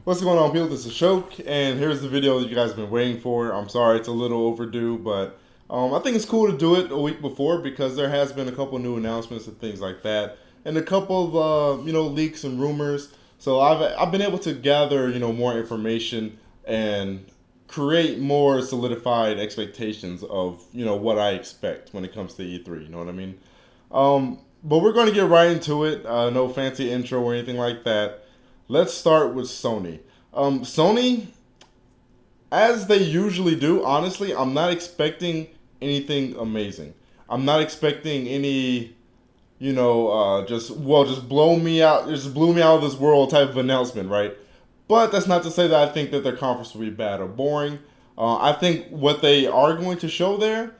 What's going on, people? This is Shok, and here's the video that you guys have been waiting for. I'm sorry it's a little overdue, but I think it's cool to do it a week before because there has been a couple new announcements and things like that, and a couple of leaks and rumors. So I've been able to gather more information and create more solidified expectations of what I expect when it comes to E3. You know what I mean? But we're going to get right into it. No fancy intro or anything like that. Let's start with Sony. Sony, as they usually do, honestly, I'm not expecting anything amazing. I'm not expecting any, just blow me out, just blew me out of this world type of announcement, right? But that's not to say that I think that their conference will be bad or boring. I think what they are going to show there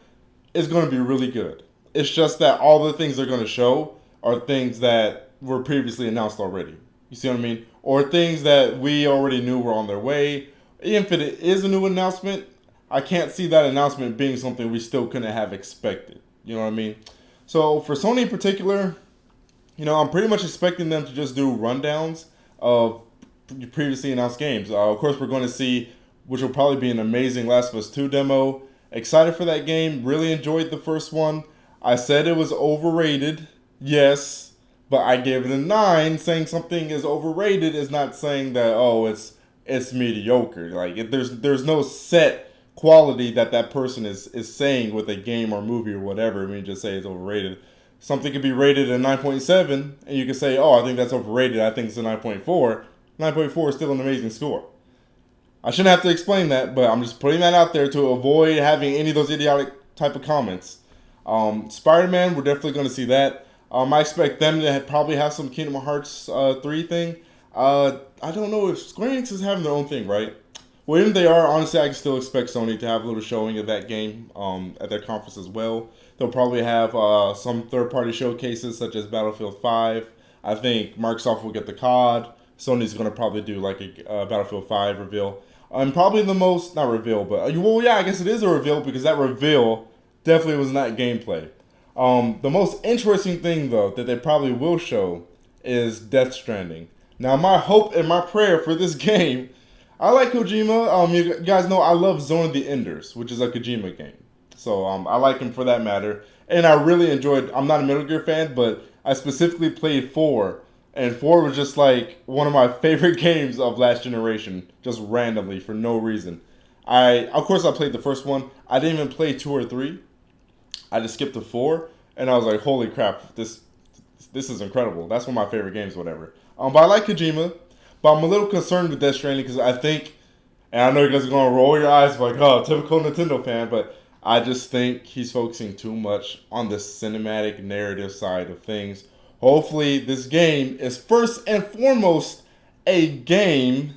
is going to be really good. It's just that all the things they're going to show are things that were previously announced already. You see what I mean? Or things that we already knew were on their way. If it is a new announcement, I can't see that announcement being something we still couldn't have expected. You know what I mean? So for Sony in particular, I'm pretty much expecting them to just do rundowns of previously announced games. Of course, we're going to see, which will probably be an amazing Last of Us 2 demo. Excited for that game. Really enjoyed the first one. I said it was overrated. Yes, but I gave it a 9. Saying something is overrated is not saying that it's mediocre. Like there's no set quality that person is saying with a game or movie or whatever. I mean, just say it's overrated. Something could be rated a 9.7, and you can say, "Oh, I think that's overrated. I think it's a 9.4." 9.4 is still an amazing score. I shouldn't have to explain that, but I'm just putting that out there to avoid having any of those idiotic type of comments. Spider-Man, we're definitely going to see that. I expect them to probably have some Kingdom Hearts 3 thing. I don't know if Square Enix is having their own thing, right? Well, even if they are, honestly, I can still expect Sony to have a little showing of that game at their conference as well. They'll probably have some third-party showcases such as Battlefield 5. I think Microsoft will get the COD. Sony's going to probably do like a Battlefield 5 reveal. And probably the most, not reveal, but, well, yeah, I guess it is a reveal because that reveal definitely was not gameplay. The most interesting thing, though, that they probably will show is Death Stranding. Now, my hope and my prayer for this game, I like Kojima. You guys know I love Zone of the Enders, which is a Kojima game. So I like him for that matter. And I really enjoyed, I'm not a Metal Gear fan, but I specifically played 4. And 4 was just like one of my favorite games of last generation, just randomly for no reason. Of course, I played the first one. I didn't even play 2 or 3. I just skipped to 4, and I was like, "Holy crap! This is incredible." That's one of my favorite games, whatever. But I like Kojima, but I'm a little concerned with Death Stranding because I think, and I know you guys are gonna roll your eyes like, "Oh, typical Nintendo fan," but I just think he's focusing too much on the cinematic narrative side of things. Hopefully, this game is first and foremost a game,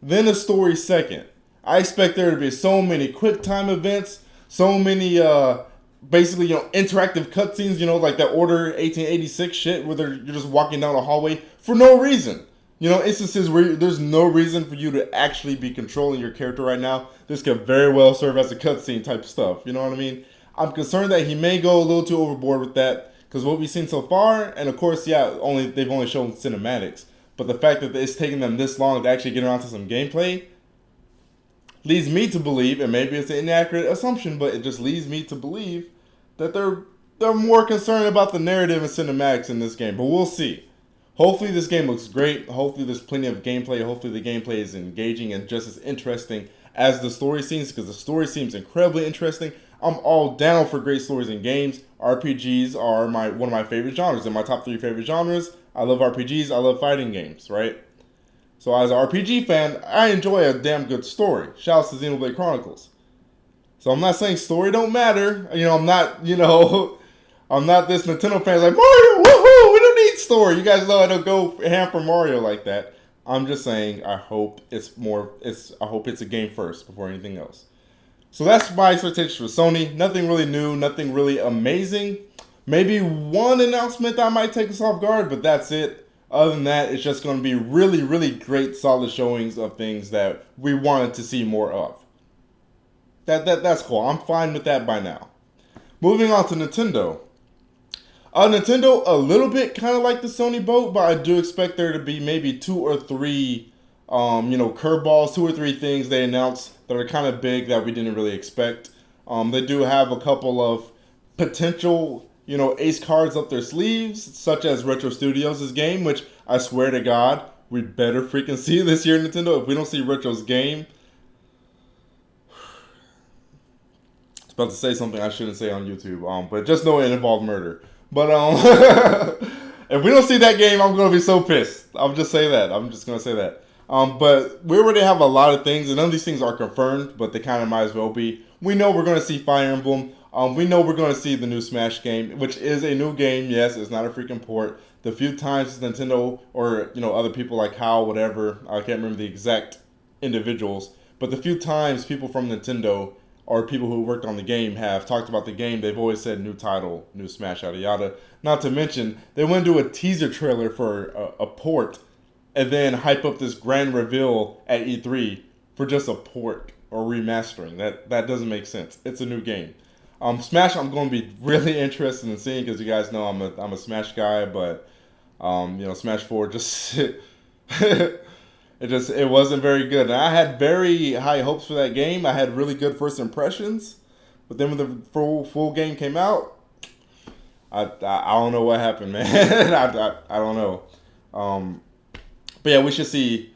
then a story second. I expect there to be so many quick time events, so many basically interactive cutscenes, like that Order 1886 shit where you're just walking down a hallway for no reason. Instances where there's no reason for you to actually be controlling your character right now. This could very well serve as a cutscene type stuff. You know what I mean? I'm concerned that he may go a little too overboard with that because what we've seen so far, and of course, yeah, they've only shown cinematics, but the fact that it's taking them this long to actually get around to some gameplay leads me to believe, and maybe it's an inaccurate assumption, but it just leads me to believe that they're more concerned about the narrative and cinematics in this game. But we'll see. Hopefully this game looks great. Hopefully there's plenty of gameplay. Hopefully the gameplay is engaging and just as interesting as the story seems, because the story seems incredibly interesting. I'm all down for great stories in games. RPGs are one of my favorite genres. In my top 3 favorite genres, I love RPGs. I love fighting games, right? So as an RPG fan, I enjoy a damn good story. Shouts to Xenoblade Chronicles. So I'm not saying story don't matter. I'm not, I'm not this Nintendo fan like, Mario, woohoo, we don't need story. You guys know I don't go ham for Mario like that. I'm just saying I hope I hope it's a game first before anything else. So that's my expectations for Sony. Nothing really new, nothing really amazing. Maybe one announcement that might take us off guard, but that's it. Other than that, it's just going to be really, really great, solid showings of things that we wanted to see more of. That's cool. I'm fine with that by now. Moving on to Nintendo. Nintendo, a little bit kind of like the Sony boat, but I do expect there to be maybe 2 or 3 Curveballs, 2 or 3 things they announced that are kind of big that we didn't really expect. They do have a couple of potential, ace cards up their sleeves, such as Retro Studios' game, which I swear to God, we better freaking see this year, Nintendo. If we don't see Retro's game, I was about to say something I shouldn't say on YouTube, but just know it involved murder. But if we don't see that game, I'm gonna be so pissed. I'll just say that. I'm just gonna say that. But we already have a lot of things, and none of these things are confirmed, but they kind of might as well be. We know we're gonna see Fire Emblem. We know we're gonna see the new Smash game, which is a new game. Yes, it's not a freaking port. The few times Nintendo or other people like Hal, whatever, I can't remember the exact individuals, but the few times people from Nintendo or people who worked on the game have talked about the game, they've always said new title, new Smash, yada yada. Not to mention, they went to a teaser trailer for a port and then hype up this grand reveal at E3 for just a port or remastering. That doesn't make sense. It's a new game. Smash, I'm going to be really interested in seeing because you guys know I'm a Smash guy, but Smash 4 just it wasn't very good. And I had very high hopes for that game. I had really good first impressions, but then when the full game came out, I don't know what happened, man. I don't know. But yeah, we should see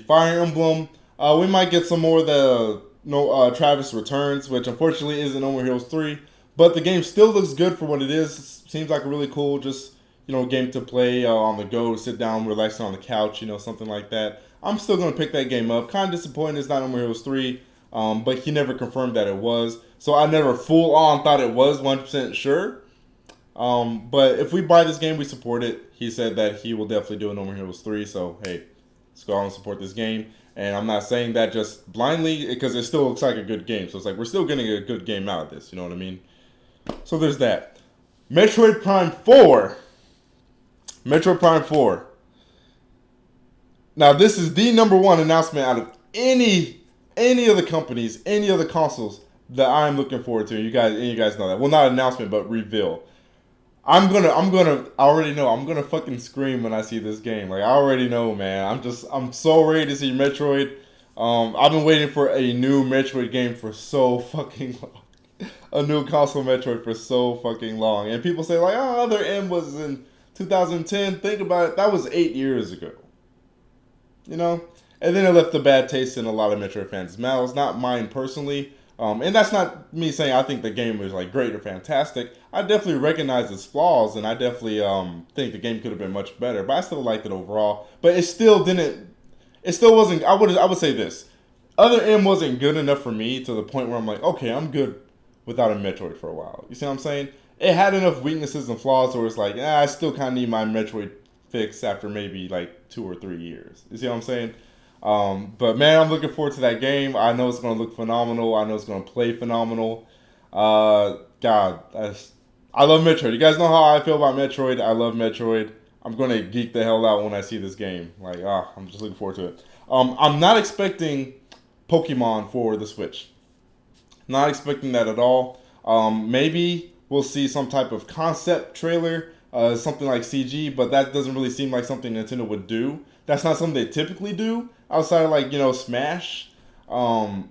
Fire Emblem. We might get some more of the Travis Returns, which unfortunately isn't No More Heroes 3, but the game still looks good for what it is. Seems like a really cool, just game to play on the go, sit down, relax on the couch, something like that. I'm still gonna pick that game up. Kind of disappointed it's not No More Heroes 3, but he never confirmed that it was, so I never full on thought it was 100% sure. But if we buy this game, we support it. He said that he will definitely do a No More Heroes 3, so hey, let's go out and support this game. And I'm not saying that just blindly because it still looks like a good game. So it's like we're still getting a good game out of this. You know what I mean? So there's that. Metroid Prime 4. Metroid Prime 4. Now this is the number one announcement out of any of the companies, any of the consoles that I'm looking forward to. You guys know that. Well, not announcement, but reveal. I already know, I'm gonna fucking scream when I see this game. Like, I already know, man. I'm so ready to see Metroid. I've been waiting for a new Metroid game for so fucking long. A new console Metroid for so fucking long. And people say, like, oh, Other M was in 2010. Think about it. That was 8 years ago. And then it left a bad taste in a lot of Metroid fans' mouths. Not mine personally. And that's not me saying I think the game was like great or fantastic. I definitely recognize its flaws, and I definitely think the game could have been much better. But I still liked it overall. But it still didn't. It still wasn't. I would say this. Other M wasn't good enough for me to the point where I'm like, okay, I'm good without a Metroid for a while. You see what I'm saying? It had enough weaknesses and flaws where it's like, I still kind of need my Metroid fix after maybe like 2 or 3 years. You see what I'm saying? But man, I'm looking forward to that game. I know it's going to look phenomenal. I know it's going to play phenomenal. God, I love Metroid. You guys know how I feel about Metroid. I love Metroid. I'm going to geek the hell out when I see this game. Like, I'm just looking forward to it. I'm not expecting Pokemon for the Switch. Not expecting that at all. Maybe we'll see some type of concept trailer, something like CG, but that doesn't really seem like something Nintendo would do. That's not something they typically do outside of like Smash, and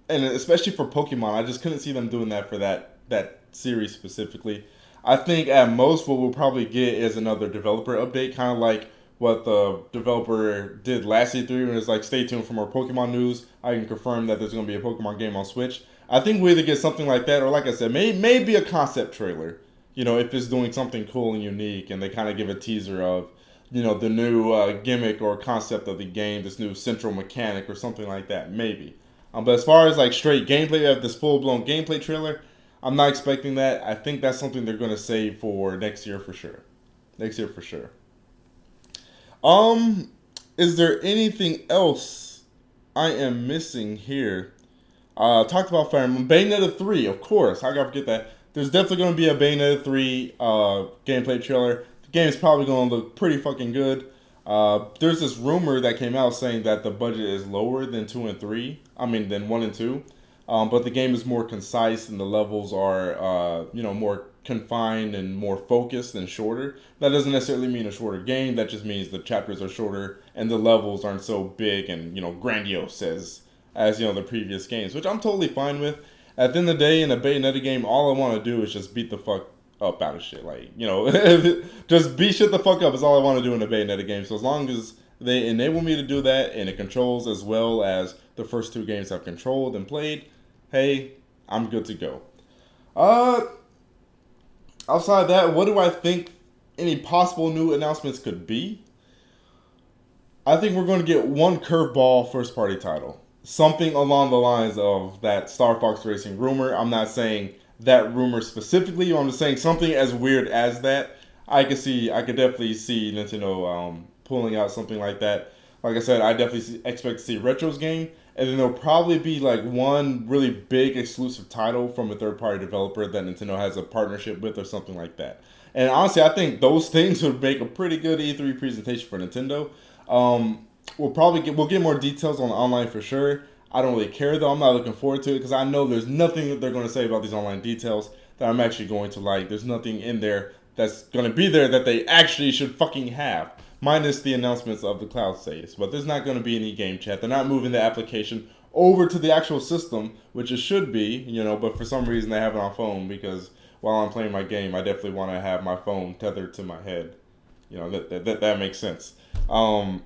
especially for Pokemon. I just couldn't see them doing that for that series specifically. I think at most what we'll probably get is another developer update, kind of like what the developer did last E3 when it's like, stay tuned for more Pokemon news. I can confirm that there's going to be a Pokemon game on Switch. I think we either get something like that, or like I said, maybe a concept trailer. If it's doing something cool and unique, and they kind of give a teaser of the new gimmick or concept of the game, this new central mechanic or something like that, maybe. But as far as like straight gameplay, we have this full-blown gameplay trailer. I'm not expecting that. I think that's something they're going to save for next year for sure. Is there anything else I am missing here? Talked about Fire Emblem. Bayonetta 3, of course. How could I forget that? There's definitely going to be a Bayonetta 3 gameplay trailer. Game is probably going to look pretty fucking good. There's this rumor that came out saying that the budget is lower than 2 and 3. I mean, than 1 and 2. But the game is more concise and the levels are, more confined and more focused and shorter. That doesn't necessarily mean a shorter game. That just means the chapters are shorter and the levels aren't so big and grandiose as the previous games, which I'm totally fine with. At the end of the day, in a Bayonetta game, all I want to do is just beat the fuck up out of shit. Like, just beat shit the fuck up is all I want to do in a Bayonetta game. So as long as they enable me to do that and it controls as well as the first two games I've controlled and played, hey, I'm good to go. Outside that, what do I think any possible new announcements could be? I think we're going to get one curveball first party title. Something along the lines of that Star Fox Racing rumor. I'm not saying that rumor specifically. I'm just saying something as weird as that. I could definitely see Nintendo pulling out something like that. Like I said, I definitely expect to see Retro's game. And then there'll probably be like one really big exclusive title from a third-party developer that Nintendo has a partnership with or something like that. And honestly, I think those things would make a pretty good E3 presentation for Nintendo. We'll get more details on the online for sure. I don't really care though. I'm not looking forward to it because I know there's nothing that they're going to say about these online details that I'm actually going to like. There's nothing in there that's going to be there that they actually should fucking have. Minus the announcements of the cloud saves. But there's not going to be any game chat. They're not moving the application over to the actual system, which it should be, but for some reason they have it on phone because while I'm playing my game, I definitely want to have my phone tethered to my head. That makes sense. But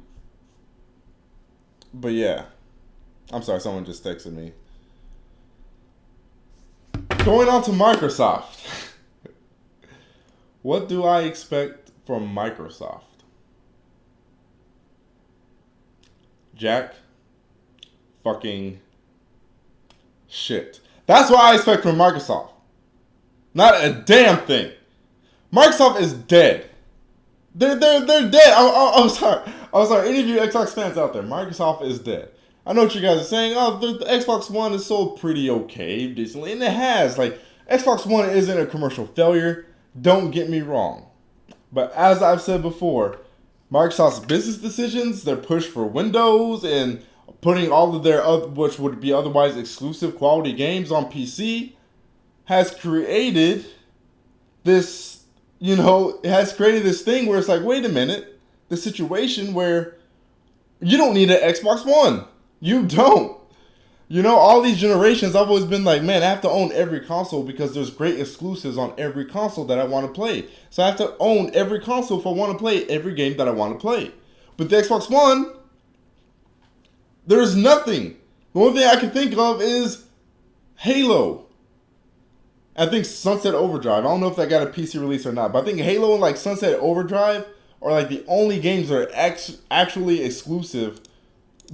yeah. I'm sorry, someone just texted me. Going on to Microsoft. What do I expect from Microsoft? Jack fucking shit. That's what I expect from Microsoft. Not a damn thing. Microsoft is dead. They're dead. I'm sorry. Any of you Xbox fans out there, Microsoft is dead. I know what you guys are saying. Oh, the Xbox One is sold pretty okay, decently. And it has. Like, Xbox One isn't a commercial failure. Don't get me wrong. But as I've said before, Microsoft's business decisions, their push for Windows, and putting all of their, which would be otherwise exclusive quality games on PC, has created this, thing where it's like, wait a minute, the situation where you don't need an Xbox One. You don't. All these generations, I've always been like, man, I have to own every console because there's great exclusives on every console that I want to play. So I have to own every console if I want to play every game that I want to play. But the Xbox One, there's nothing. The only thing I can think of is Halo. I think Sunset Overdrive. I don't know if that got a PC release or not, but I think Halo and like Sunset Overdrive are like the only games that are actually exclusive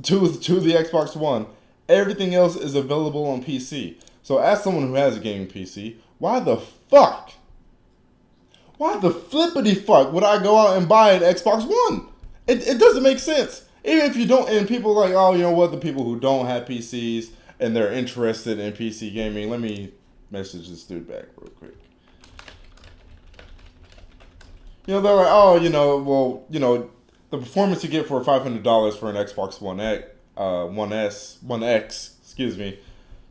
to the Xbox One. Everything else is available on PC. So as someone who has a gaming PC, why the flippity fuck would I go out and buy an Xbox One? It doesn't make sense. Even if you don't, and people are like, oh, you know what, the people who don't have PCs and they're interested in PC gaming, let me message this dude back real quick. They're like, oh, the performance you get for $500 for an Xbox One X, excuse me,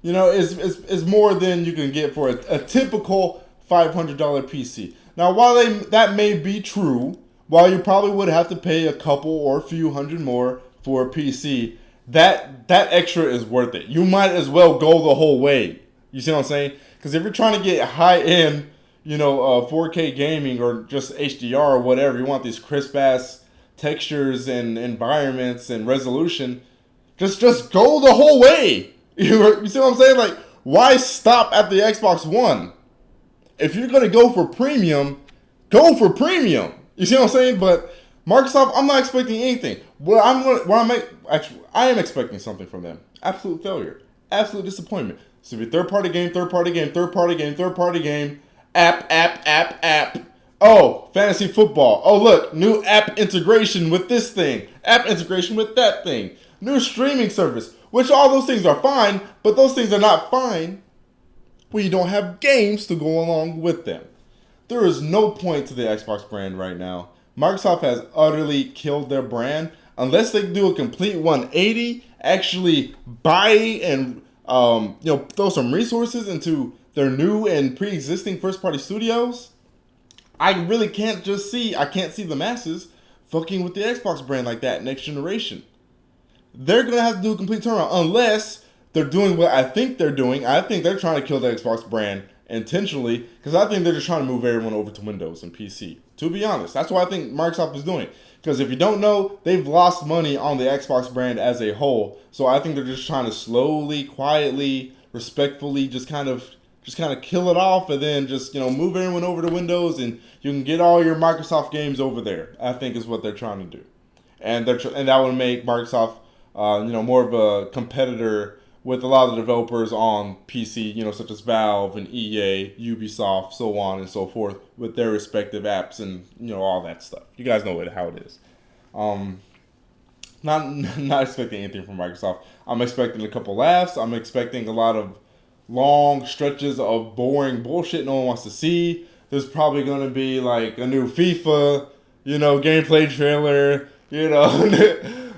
is more than you can get for a typical $500 PC. Now, while that may be true, while you probably would have to pay a couple or a few hundred more for a PC, that extra is worth it. You might as well go the whole way. You see what I'm saying? Because if you're trying to get high-end, 4K gaming or just HDR or whatever, you want these crisp-ass textures and environments and resolution, just go the whole way. You see what I'm saying? Like, why stop at the Xbox One? If you're going to go for premium, go for premium. You see what I'm saying? But Microsoft, I'm not expecting anything. I am expecting something from them. Absolute failure. Absolute disappointment. So be third-party game, app. Oh, fantasy football. Oh, look, new app integration with this thing. App integration with that thing. New streaming service, which all those things are fine, but those things are not fine when you don't have games to go along with them. There is no point to the Xbox brand right now. Microsoft has utterly killed their brand. Unless they do a complete 180, actually buy and throw some resources into their new and pre-existing first-party studios, I really can't I can't see the masses fucking with the Xbox brand like that next generation. They're going to have to do a complete turnaround unless they're doing what I think they're doing. I think they're trying to kill the Xbox brand intentionally because I think they're just trying to move everyone over to Windows and PC. To be honest, that's what I think Microsoft is doing. Because if you don't know, they've lost money on the Xbox brand as a whole. So I think they're just trying to slowly, quietly, respectfully just kind of kill it off and then just move everyone over to Windows and you can get all your Microsoft games over there. I think is what they're trying to do, and and that would make Microsoft more of a competitor with a lot of the developers on PC, such as Valve and EA, Ubisoft, so on and so forth, with their respective apps and all that stuff. You guys know how it is. Not expecting anything from Microsoft. I'm expecting a couple laughs. I'm expecting a lot of long stretches of boring bullshit no one wants to see. There's probably going to be like a new FIFA, gameplay trailer,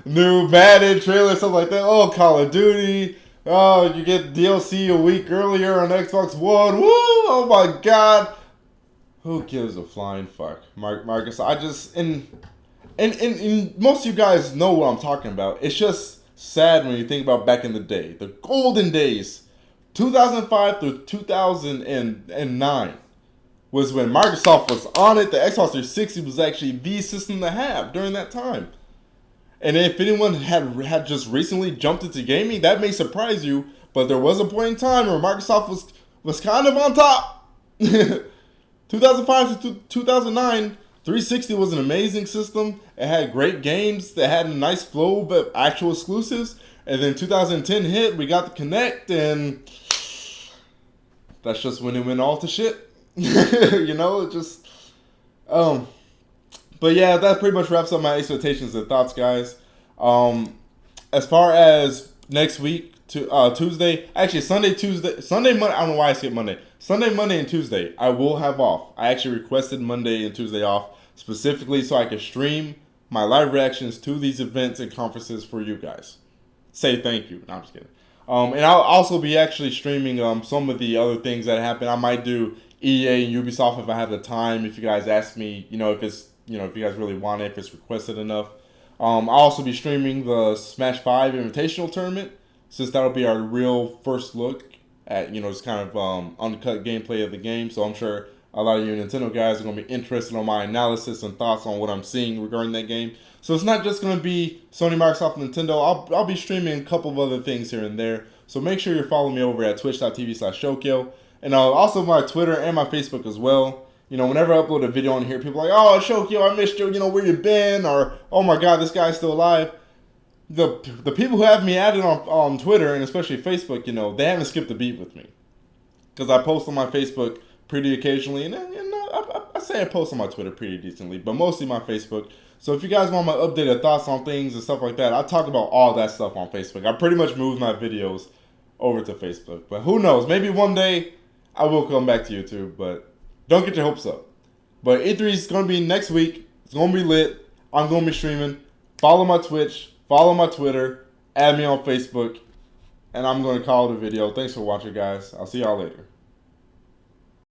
new Madden trailer, something like that. Oh, Call of Duty. Oh, you get DLC a week earlier on Xbox One. Woo! Oh my God. Who gives a flying fuck? Microsoft. And most of you guys know what I'm talking about. It's just sad when you think about back in the day, the golden days, 2005 through 2009 was when Microsoft was on it. The Xbox 360 was actually the system to have during that time. And if anyone had just recently jumped into gaming, that may surprise you. But there was a point in time where Microsoft was kind of on top. 2005 to 2009, 360 was an amazing system. It had great games. It had a nice flow of actual exclusives. And then 2010 hit, we got the Kinect, and that's just when it went all to shit. It just... But yeah, that pretty much wraps up my expectations and thoughts, guys. As far as next week, Tuesday, actually Sunday, Monday. I don't know why I skipped Monday. Sunday, Monday, and Tuesday, I will have off. I actually requested Monday and Tuesday off specifically so I can stream my live reactions to these events and conferences for you guys. Say thank you. No, I'm just kidding. And I'll also be actually streaming some of the other things that happen. I might do EA and Ubisoft if I have the time. If you guys ask me, if it's if you guys really want it, if it's requested enough. I'll also be streaming the Smash 5 Invitational Tournament, since that'll be our real first look at, just kind of uncut gameplay of the game. So I'm sure a lot of you Nintendo guys are going to be interested on my analysis and thoughts on what I'm seeing regarding that game. So it's not just going to be Sony, Microsoft, and Nintendo. I'll be streaming a couple of other things here and there. So make sure you're following me over at twitch.tv/Shokio. And also my Twitter and my Facebook as well. Whenever I upload a video on here, people are like, oh, Shokio, I missed you, where you been? Or, oh my God, this guy's still alive. The people who have me added on Twitter and especially Facebook, they haven't skipped a beat with me. Because I post on my Facebook pretty occasionally, and I say I post on my Twitter pretty decently, but mostly my Facebook. So if you guys want my updated thoughts on things and stuff like that, I talk about all that stuff on Facebook. I pretty much moved my videos over to Facebook. But who knows, maybe one day I will come back to YouTube, but don't get your hopes up. But E3 is going to be next week. It's going to be lit. I'm going to be streaming. Follow my Twitch. Follow my Twitter. Add me on Facebook. And I'm going to call it a video. Thanks for watching, guys. I'll see y'all later.